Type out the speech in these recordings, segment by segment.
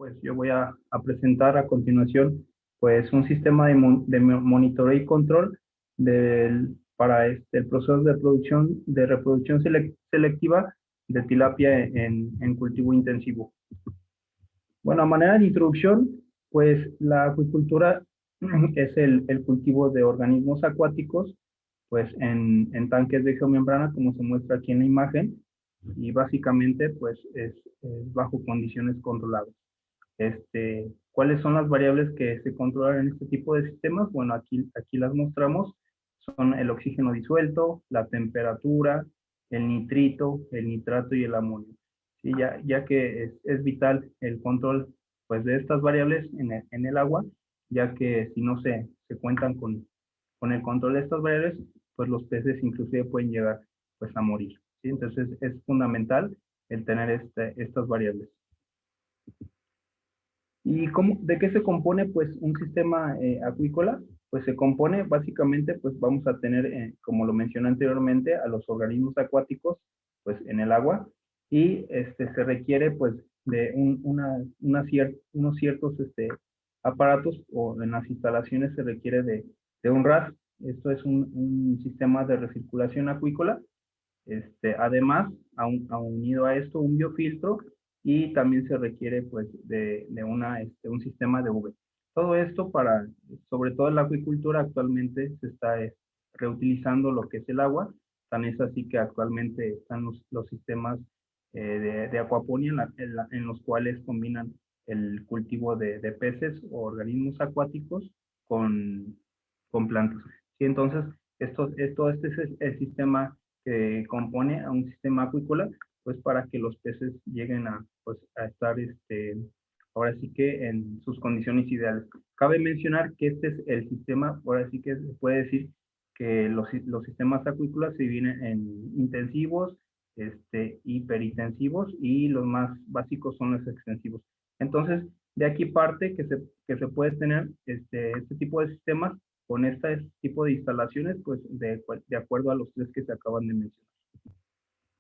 Pues yo voy a presentar a continuación pues un sistema de monitoreo y control para el proceso de reproducción selectiva de tilapia en cultivo intensivo. Bueno, a manera de introducción, pues la acuicultura es el cultivo de organismos acuáticos pues en tanques de geomembrana, como se muestra aquí en la imagen, y básicamente pues es bajo condiciones controladas. ¿Cuáles son las variables que se controlan en este tipo de sistemas? Bueno, aquí las mostramos. Son el oxígeno disuelto, la temperatura, el nitrito, el nitrato y el amonio. Sí, ya que es vital el control pues, de estas variables en el agua, ya que si no se cuentan con el control de estas variables, pues los peces inclusive pueden llegar pues, a morir. ¿Sí? Entonces es fundamental el tener estas variables. ¿Y de qué se compone pues un sistema acuícola? Pues se compone básicamente, pues vamos a tener, como lo mencioné anteriormente, a los organismos acuáticos pues en el agua y se requiere pues de unos ciertos aparatos o en las instalaciones se requiere de un RAS. Esto es un sistema de recirculación acuícola. Además, unido a esto, un biofiltro y también se requiere pues de un sistema de UV. Todo esto sobre todo en la acuicultura actualmente se está reutilizando lo que es el agua, tan es así que actualmente están los sistemas de acuaponía en los cuales combinan el cultivo de peces o organismos acuáticos con plantas. ¿Sí? Entonces, este es el sistema que compone a un sistema acuícola, pues para que los peces lleguen pues, a estar, ahora sí que en sus condiciones ideales. Cabe mencionar que este es el sistema, ahora sí que se puede decir que los sistemas acuícolas se dividen en intensivos, hiperintensivos y los más básicos son los extensivos. Entonces, de aquí parte que se puede tener este tipo de sistemas con este tipo de instalaciones, pues de acuerdo a los tres que se acaban de mencionar.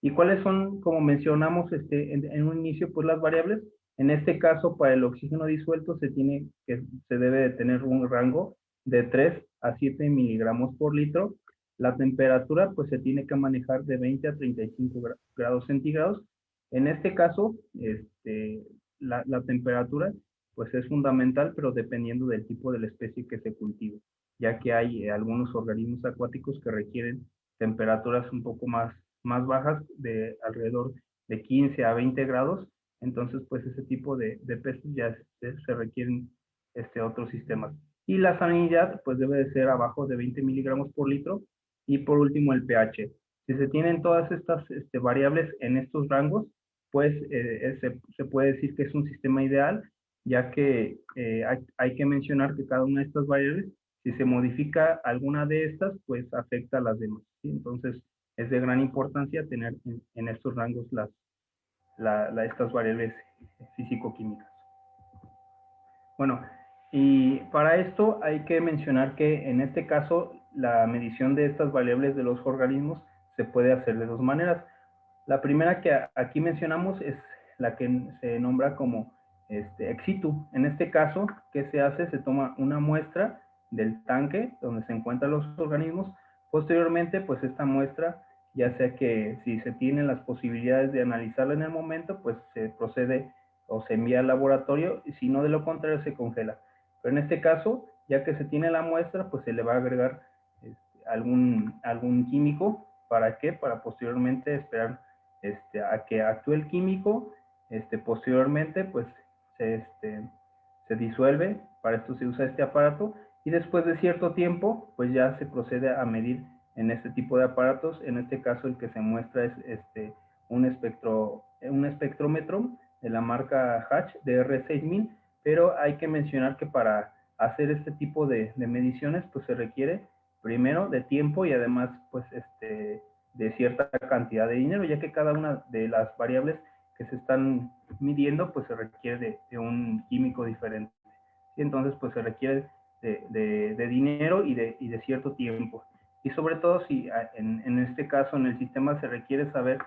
¿Y cuáles son, como mencionamos en un inicio, pues las variables? En este caso, para el oxígeno disuelto se debe de tener un rango de 3 a 7 miligramos por litro. La temperatura, pues se tiene que manejar de 20 a 35 grados centígrados. En este caso, la temperatura, pues es fundamental, pero dependiendo del tipo de la especie que se cultive, ya que hay algunos organismos acuáticos que requieren temperaturas un poco más bajas, de alrededor de 15 a 20 grados. Entonces, pues ese tipo de peces ya se requieren otros sistemas. Y la salinidad, pues debe de ser abajo de 20 miligramos por litro. Y por último, el pH. Si se tienen todas estas variables en estos rangos, pues se puede decir que es un sistema ideal, ya que hay que mencionar que cada una de estas variables, si se modifica alguna de estas, pues afecta a las demás. ¿Sí? Entonces, es de gran importancia tener en estos rangos estas variables físico-químicas. Bueno, y para esto hay que mencionar que en este caso la medición de estas variables de los organismos se puede hacer de dos maneras. La primera que aquí mencionamos es la que se nombra como ex situ. En este caso, ¿qué se hace? Se toma una muestra del tanque donde se encuentran los organismos. Posteriormente, pues esta muestra, ya sea que si se tienen las posibilidades de analizarla en el momento, pues se procede o se envía al laboratorio, y si no, de lo contrario, se congela. Pero en este caso, ya que se tiene la muestra, pues se le va a agregar algún químico. ¿Para qué? Para posteriormente esperar a que actúe el químico, posteriormente pues se disuelve. Para esto se usa este aparato y después de cierto tiempo pues ya se procede a medir en este tipo de aparatos. En este caso el que se muestra es un espectrómetro de la marca Hatch de R6000, pero hay que mencionar que para hacer este tipo de mediciones pues se requiere primero de tiempo y además pues de cierta cantidad de dinero, ya que cada una de las variables que se están midiendo pues se requiere de un químico diferente. Y entonces pues se requiere de dinero y de cierto tiempo. Y sobre todo si en este caso en el sistema se requiere saber,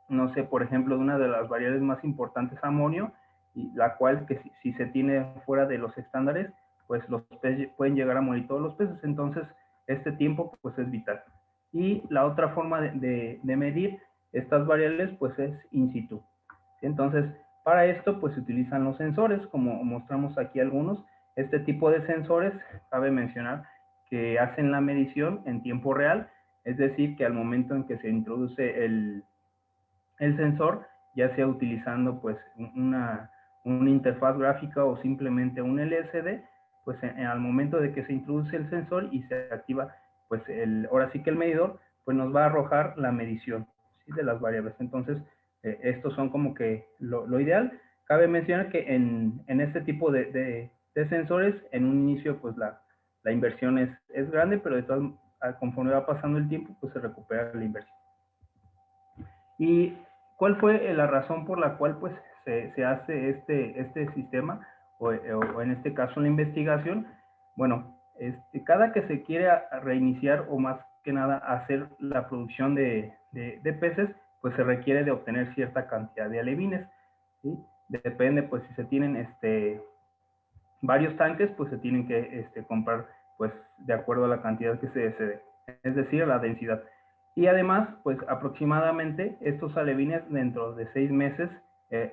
no sé, por ejemplo, de una de las variables más importantes, amonio, y la cual que si se tiene fuera de los estándares, pues los peces pueden llegar a morir todos los peces. Entonces, este tiempo pues es vital. Y la otra forma de medir estas variables pues es in situ. Entonces, para esto pues se utilizan los sensores, como mostramos aquí algunos. Este tipo de sensores, cabe mencionar que hacen la medición en tiempo real, es decir, que al momento en que se introduce el sensor, ya sea utilizando pues una interfaz gráfica o simplemente un LCD, pues al momento de que se introduce el sensor y se activa, pues ahora sí que el medidor, pues nos va a arrojar la medición, ¿sí?, de las variables. Entonces, estos son como que lo ideal. Cabe mencionar que en este tipo de sensores, en un inicio, pues la inversión es grande, pero de todas, conforme va pasando el tiempo, pues se recupera la inversión. ¿Y cuál fue la razón por la cual pues se hace este sistema o en este caso la investigación? Bueno, cada que se quiere reiniciar o más que nada hacer la producción de peces, pues se requiere de obtener cierta cantidad de alevines, ¿sí? Depende, pues si se tienen varios tanques, pues se tienen que comprar pues de acuerdo a la cantidad que se desee, es decir, a la densidad. Y además, pues aproximadamente estos alevines dentro de 6 meses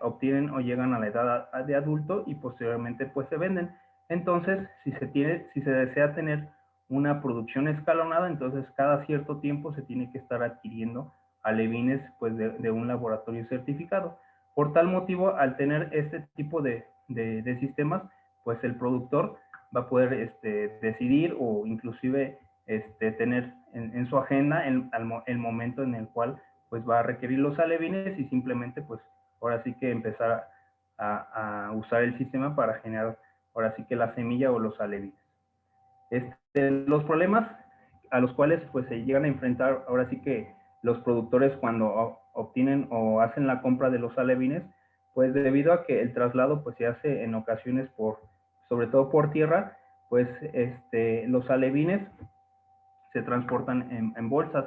obtienen o llegan a la edad de adulto y posteriormente pues se venden. Entonces, si se desea tener una producción escalonada, entonces cada cierto tiempo se tiene que estar adquiriendo alevines pues de un laboratorio certificado. Por tal motivo, al tener este tipo de sistemas, pues el productor va a poder decidir o inclusive tener en su agenda el momento en el cual pues va a requerir los alevines y simplemente pues ahora sí que empezar a usar el sistema para generar ahora sí que la semilla o los alevines. Los problemas a los cuales pues se llegan a enfrentar ahora sí que los productores cuando obtienen o hacen la compra de los alevines, pues debido a que el traslado pues se hace en ocasiones sobre todo por tierra, pues los alevines se transportan en bolsas,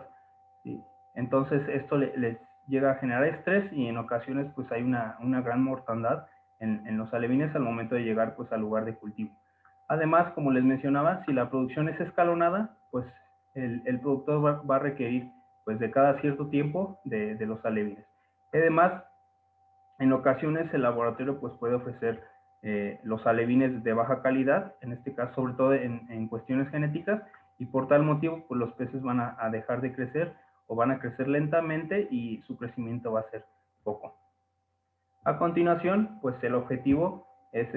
¿sí? Entonces esto les llega a generar estrés y en ocasiones pues hay una gran mortandad en los alevines al momento de llegar pues al lugar de cultivo. Además, como les mencionaba, si la producción es escalonada, pues el productor va a requerir pues de cada cierto tiempo de los alevines. Además, en ocasiones el laboratorio pues puede ofrecer los alevines de baja calidad, en este caso sobre todo en cuestiones genéticas, y por tal motivo pues los peces van a dejar de crecer o van a crecer lentamente y su crecimiento va a ser poco. A continuación, pues el objetivo es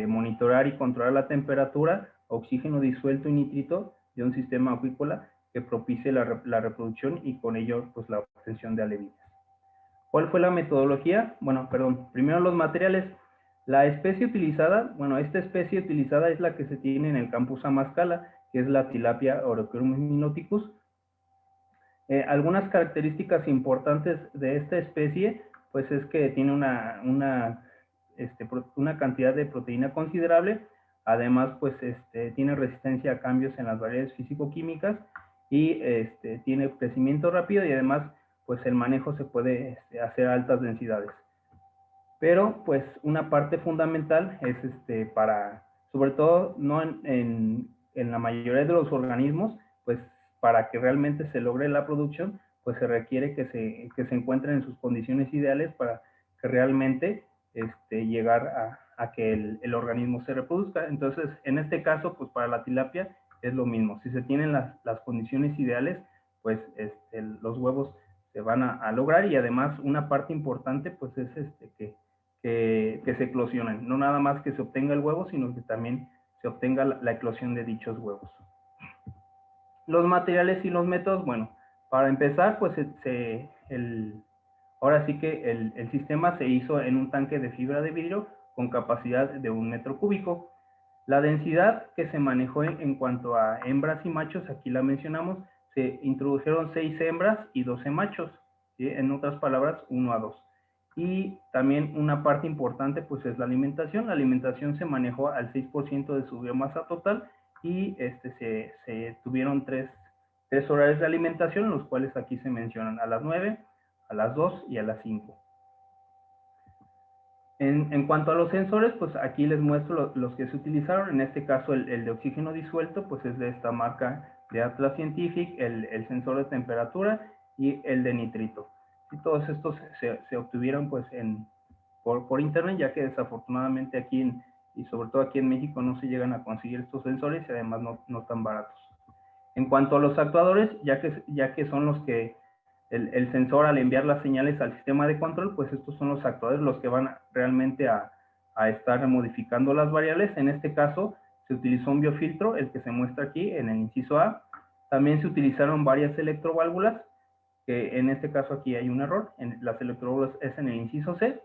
monitorar y controlar la temperatura, oxígeno disuelto y nitrito de un sistema acuícola que propicie la reproducción y con ello pues la obtención de alevines. ¿Cuál fue la metodología? Bueno, perdón, primero los materiales. La especie utilizada, bueno, esta especie utilizada es la que se tiene en el campus Amascala, que es la Tilapia Oroquerum minoticus. Algunas características importantes de esta especie, pues es que tiene una cantidad de proteína considerable, además pues tiene resistencia a cambios en las variedades físico-químicas y tiene crecimiento rápido y además pues el manejo se puede hacer a altas densidades. Pero pues una parte fundamental es sobre todo no en la mayoría de los organismos, pues para que realmente se logre la producción, pues se requiere que se encuentren en sus condiciones ideales para que realmente llegar a que el organismo se reproduzca. Entonces, en este caso, pues para la tilapia es lo mismo. Si se tienen las condiciones ideales, pues los huevos se van a lograr y además una parte importante pues es que se eclosionen. No nada más que se obtenga el huevo, sino que también se obtenga la eclosión de dichos huevos. Los materiales y los métodos, bueno, para empezar, pues ahora sí que el sistema se hizo en un tanque de fibra de vidrio con capacidad de 1 metro cúbico. La densidad que se manejó en cuanto a hembras y machos, aquí la mencionamos, se introdujeron 6 hembras y 12 machos, ¿sí? En otras palabras, 1 a 2. Y también una parte importante pues es la alimentación. La alimentación se manejó al 6% de su biomasa total y se tuvieron tres horarios de alimentación, los cuales aquí se mencionan a las 9, a las 2 y a las 5. En cuanto a los sensores, pues aquí les muestro los que se utilizaron. En este caso, el de oxígeno disuelto, pues es de esta marca de Atlas Scientific, el sensor de temperatura y el de nitrito. Y todos estos se obtuvieron pues por internet, ya que desafortunadamente aquí, y sobre todo aquí en México, no se llegan a conseguir estos sensores y además no tan baratos. En cuanto a los actuadores, ya que son los que el sensor al enviar las señales al sistema de control, pues estos son los actuadores los que van realmente a estar modificando las variables. En este caso se utilizó un biofiltro, el que se muestra aquí en el inciso A. También se utilizaron varias electroválvulas, que en este caso aquí hay un error, las electroválvulas es en el inciso C.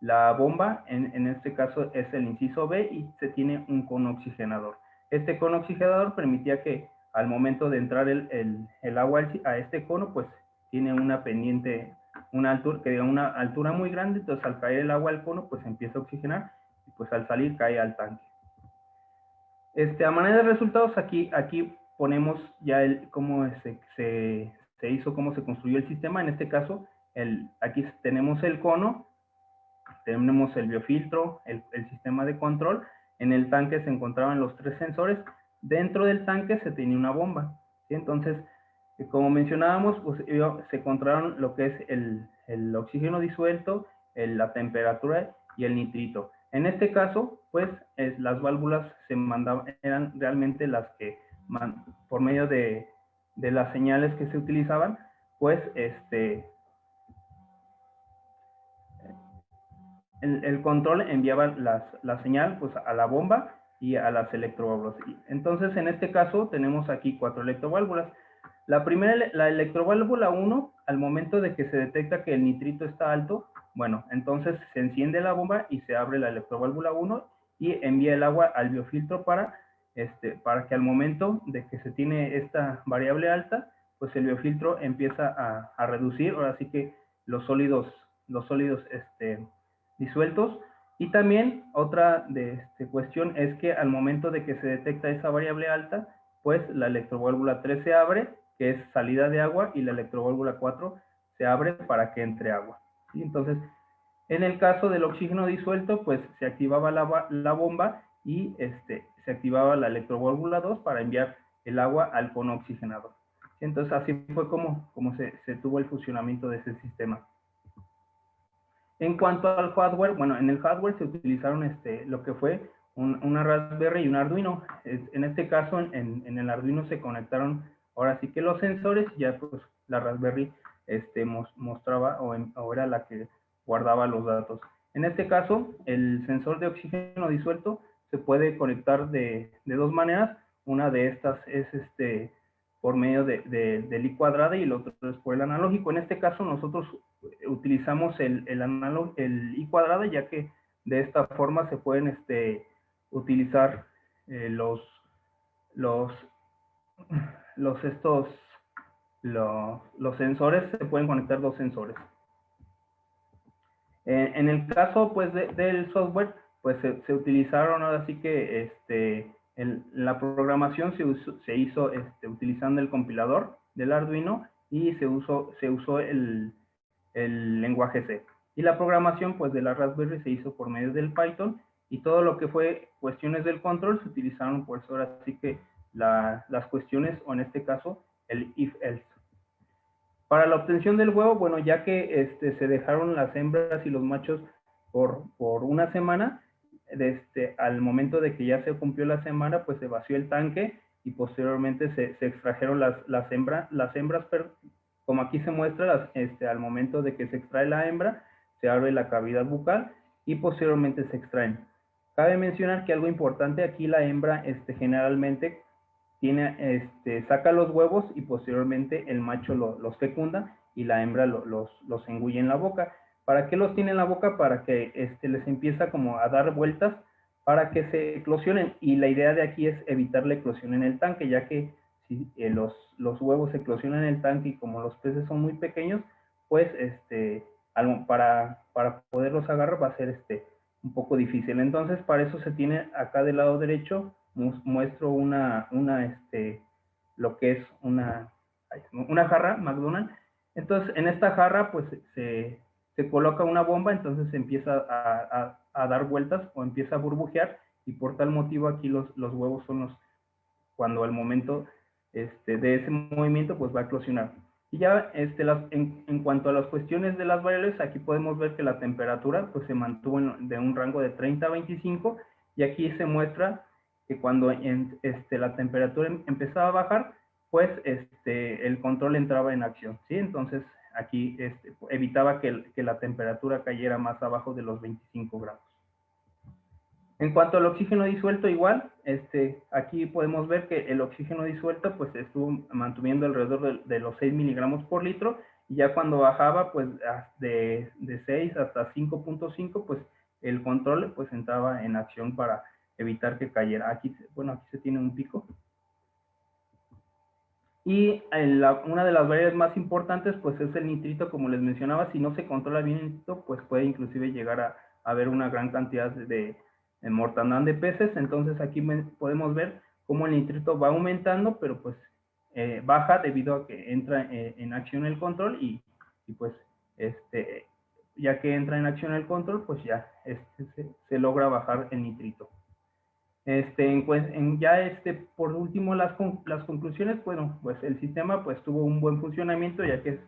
La bomba en este caso es el inciso B y se tiene un cono oxigenador. Este cono oxigenador permitía que al momento de entrar el agua a este cono, pues tiene una pendiente, una altura muy grande, entonces al caer el agua al cono, pues empieza a oxigenar y pues al salir cae al tanque. A manera de resultados, aquí ponemos ya cómo se hizo, cómo se construyó el sistema. En este caso, aquí tenemos el cono, tenemos el biofiltro, el sistema de control. En el tanque se encontraban los 3 sensores. Dentro del tanque se tenía una bomba, ¿sí? Entonces, como mencionábamos, pues se encontraron lo que es el oxígeno disuelto, la temperatura y el nitrito. En este caso, pues las válvulas eran realmente las que, por medio de las señales que se utilizaban, pues el control enviaba la señal pues, a la bomba y a las electroválvulas. Entonces, en este caso, tenemos aquí 4 electroválvulas. La primera, la electroválvula 1, al momento de que se detecta que el nitrito está alto, bueno, entonces se enciende la bomba y se abre la electroválvula 1 y envía el agua al biofiltro para que al momento de que se tiene esta variable alta, pues el biofiltro empieza a reducir, ahora sí que los sólidos disueltos. Y también otra cuestión es que al momento de que se detecta esa variable alta, pues la electroválvula 3 se abre, que es salida de agua, y la electroválvula 4 se abre para que entre agua. ¿Sí? Entonces, en el caso del oxígeno disuelto, pues se activaba la bomba y se activaba la electroválvula 2 para enviar el agua al cono oxigenador. Entonces, así fue como se tuvo el funcionamiento de ese sistema. En cuanto al hardware, bueno, en el hardware se utilizaron lo que fue una Raspberry y un Arduino. En este caso, en el Arduino se conectaron ahora sí que los sensores, ya pues la Raspberry mostraba o era la que guardaba los datos. En este caso, el sensor de oxígeno disuelto se puede conectar de 2 maneras. Una de estas es por medio del I cuadrada y el otro es por el analógico. En este caso nosotros utilizamos el I cuadrada, ya que de esta forma se pueden utilizar los sensores, se pueden conectar 2 sensores. En el caso pues del software, pues se utilizaron ahora sí que la programación se hizo utilizando el compilador del Arduino y se usó el lenguaje C. Y la programación pues de la Raspberry se hizo por medio del Python, y todo lo que fue cuestiones del control se utilizaron pues ahora sí que las cuestiones, o en este caso el if-else. Para la obtención del huevo, bueno, ya que se dejaron las hembras y los machos por una semana, al momento de que ya se cumplió la semana, pues se vació el tanque y posteriormente se extrajeron las hembras, pero como aquí se muestra, al momento de que se extrae la hembra, se abre la cavidad bucal y posteriormente se extraen. Cabe mencionar que algo importante aquí, la hembra generalmente saca los huevos y posteriormente el macho los fecunda y la hembra los engulle en la boca. ¿Para qué los tiene en la boca? Para que les empieza como a dar vueltas para que se eclosionen, y la idea de aquí es evitar la eclosión en el tanque, ya que si los huevos se eclosionan en el tanque y como los peces son muy pequeños, pues para poderlos agarrar va a ser un poco difícil. Entonces, para eso se tiene acá del lado derecho, muestro lo que es una jarra McDonald's. Entonces, en esta jarra, pues se se coloca una bomba, entonces empieza a dar vueltas o empieza a burbujear, y por tal motivo aquí los huevos son los, cuando al momento de ese movimiento, pues va a eclosionar. Y ya en cuanto a las cuestiones de las variables, aquí podemos ver que la temperatura pues se mantuvo de un rango de 30 a 25, y aquí se muestra que cuando la temperatura empezaba a bajar, pues el control entraba en acción, ¿sí? Entonces aquí evitaba que la temperatura cayera más abajo de los 25 grados. En cuanto al oxígeno disuelto, igual, aquí podemos ver que el oxígeno disuelto pues estuvo manteniendo alrededor de los 6 miligramos por litro, y ya cuando bajaba pues de 6 hasta 5.5, pues el control pues entraba en acción para evitar que cayera. Aquí, bueno, aquí se tiene un pico. Y una de las variables más importantes pues es el nitrito, como les mencionaba. Si no se controla bien el nitrito, pues puede inclusive llegar a haber una gran cantidad de mortandad de peces. Entonces aquí podemos ver cómo el nitrito va aumentando, pero pues baja debido a que entra en acción el control, y pues ya que entra en acción el control, pues ya se logra bajar el nitrito. Por último, las conclusiones, bueno, pues el sistema pues tuvo un buen funcionamiento, ya que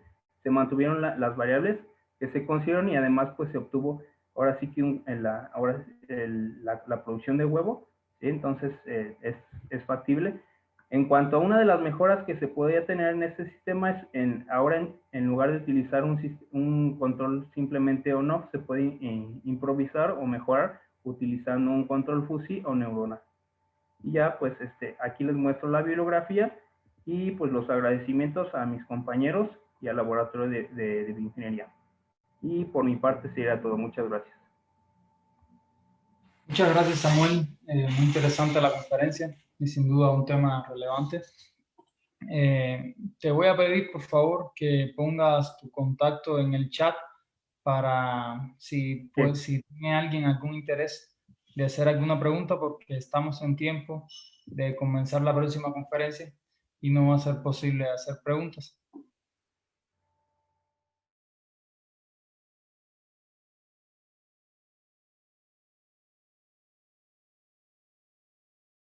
se mantuvieron las variables que se consideraron, y además pues se obtuvo ahora sí que la producción de huevo, ¿sí? Entonces es factible. En cuanto a una de las mejoras que se podría tener en este sistema es ahora en lugar de utilizar un control simplemente on-off, se puede improvisar o mejorar utilizando un control fuzzy o neurona. Y ya pues aquí les muestro la bibliografía y pues los agradecimientos a mis compañeros y al laboratorio de bioingeniería. Y por mi parte sería todo. Muchas gracias. Muchas gracias, Samuel. Muy interesante la conferencia y sin duda un tema relevante. Te voy a pedir, por favor, que pongas tu contacto en el chat para si tiene alguien algún interés de hacer alguna pregunta, porque estamos en tiempo de comenzar la próxima conferencia y no va a ser posible hacer preguntas.